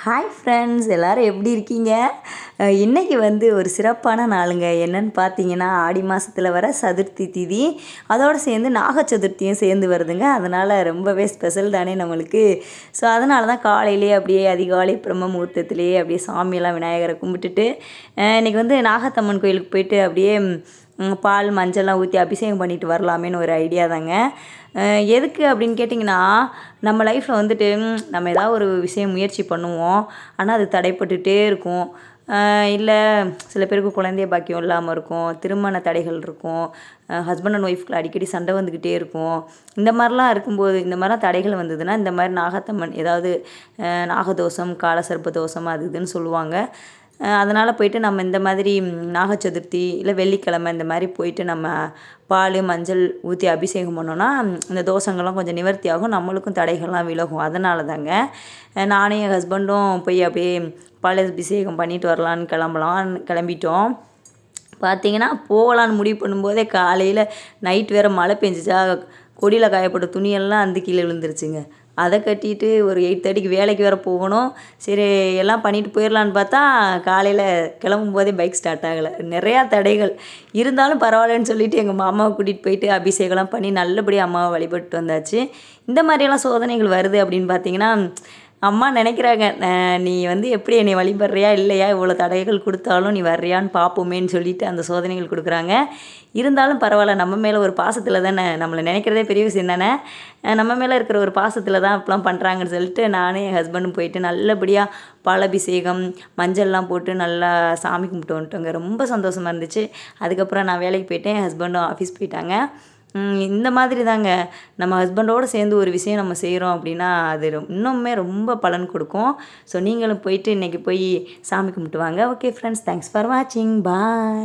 Hi friends, எல்லோரும் எப்படி இருக்கீங்க? இன்றைக்கி ஒரு சிறப்பான நாளுங்க. என்னென்னு பார்த்தீங்கன்னா, ஆடி மாதத்தில் வர சதுர்த்தி திதி, அதோடு சேர்ந்து நாக சதுர்த்தியும் சேர்ந்து வருதுங்க. அதனால் ரொம்பவே ஸ்பெஷல் தானே நம்மளுக்கு. ஸோ அதனால தான் காலையிலேயே அப்படியே அதிகாலை பிரம்ம முகூர்த்தத்திலேயே அப்படியே சாமியெல்லாம் விநாயகரை கும்பிட்டுட்டு, இன்றைக்கி நாகத்தம்மன் கோயிலுக்கு போயிட்டு அப்படியே பால் மஞ்சள்லாம் ஊற்றி அபிஷேகம் பண்ணிட்டு வரலாமேன்னு ஒரு ஐடியா தாங்க. எதுக்கு அப்படின்னு கேட்டிங்கன்னா, நம்ம லைஃப்பில் நம்ம ஏதாவது ஒரு விஷயம் முயற்சி பண்ணுவோம். ஆனால் அது தடைப்பட்டுகிட்டே இருக்கும். இல்லை சில பேருக்கு குழந்தை பாக்கியம் இல்லாமல் இருக்கும், திருமண தடைகள் இருக்கும், ஹஸ்பண்ட் அண்ட் ஒய்ஃப்குள்ள அடிக்கடி சண்டை வந்துக்கிட்டே இருக்கும். இந்த மாதிரிலாம் இருக்கும்போது, இந்த மாதிரிலாம் தடைகள் வந்ததுன்னா, இந்த மாதிரி நாகத்தம்மன் ஏதாவது நாகதோஷம், காலசர்ப்ப தோஷம் அது இதுன்னு சொல்லுவாங்க. அதனால் போயிட்டு நம்ம இந்த மாதிரி நாக சதுர்த்தி இல்லை வெள்ளிக்கிழமை இந்த மாதிரி போயிட்டு நம்ம பால் மஞ்சள் ஊற்றி அபிஷேகம் பண்ணோன்னா இந்த தோஷங்கள்லாம் கொஞ்சம் நிவர்த்தி ஆகும், நம்மளுக்கும் தடைகள்லாம் விலகும். அதனால தாங்க நானும் என் ஹஸ்பண்டும் போய் அப்படியே பால் அபிஷேகம் பண்ணிட்டு வரலான்னு கிளம்பிட்டோம். பார்த்தீங்கன்னா போகலான்னு முடிவு பண்ணும்போதே காலையில் நைட் வேறு மழை பெஞ்சிச்சா, கொடியில் காயப்பட்ட துணியெல்லாம் அந்த கீழே விழுந்துருச்சுங்க. அதை கட்டிட்டு ஒரு 8:30க்கு வேலைக்கு வேறு போகணும். சரி எல்லாம் பண்ணிட்டு போயிடலான்னு பார்த்தா, காலையில் கிளம்பும்போதே பைக் ஸ்டார்ட் ஆகலை. நிறையா தடைகள் இருந்தாலும் பரவாயில்லன்னு சொல்லிவிட்டு எங்கள் மாமாவை கூட்டிகிட்டு போயிட்டு அபிஷேகம்லாம் பண்ணி நல்லபடியாக அம்மாவை வழிபட்டு வந்தாச்சு. இந்த மாதிரியெல்லாம் சோதனைகள் வருது அப்படின்னு பார்த்தீங்கன்னா, அம்மா நினைக்கிறாங்க, நீ எப்படி என்னை வழிபடுறியா இல்லையா, இவ்வளோ தடைகள் கொடுத்தாலும் நீ வர்றியான்னு பார்ப்போமேன்னு சொல்லிட்டு அந்த சோதனைகள் கொடுக்குறாங்க. இருந்தாலும் பரவாயில்ல, நம்ம மேலே ஒரு பாசத்தில் தானே, நம்மளை நினைக்கிறதே பெரிய விஷயம் தானே, நம்ம மேலே இருக்கிற ஒரு பாசத்தில் தான் இப்படிலாம் பண்ணுறாங்கன்னு சொல்லிட்டு நானும் என் ஹஸ்பண்டும் போயிட்டு நல்லபடியாக பாலபிஷேகம் மஞ்சள்லாம் போட்டு நல்லா சாமி கும்பிட்டு வந்துட்டோங்க. ரொம்ப சந்தோஷமாக இருந்துச்சு. அதுக்கப்புறம் நான் வேலைக்கு போயிட்டேன், என் ஹஸ்பண்டும் ஆஃபீஸ் போயிட்டாங்க. இந்த மாதிரி தாங்க நம்ம ஹஸ்பண்டோடு சேர்ந்து ஒரு விஷயம் நம்ம செய்கிறோம் அப்படின்னா அது இன்னுமே ரொம்ப பலன் கொடுக்கும். ஸோ நீங்களும் போயிட்டு இன்றைக்கி போய் சாமி கும்பிட்டு வாங்க. ஓகே ஃப்ரெண்ட்ஸ், தேங்க்ஸ் ஃபார் வாட்சிங். பாய்.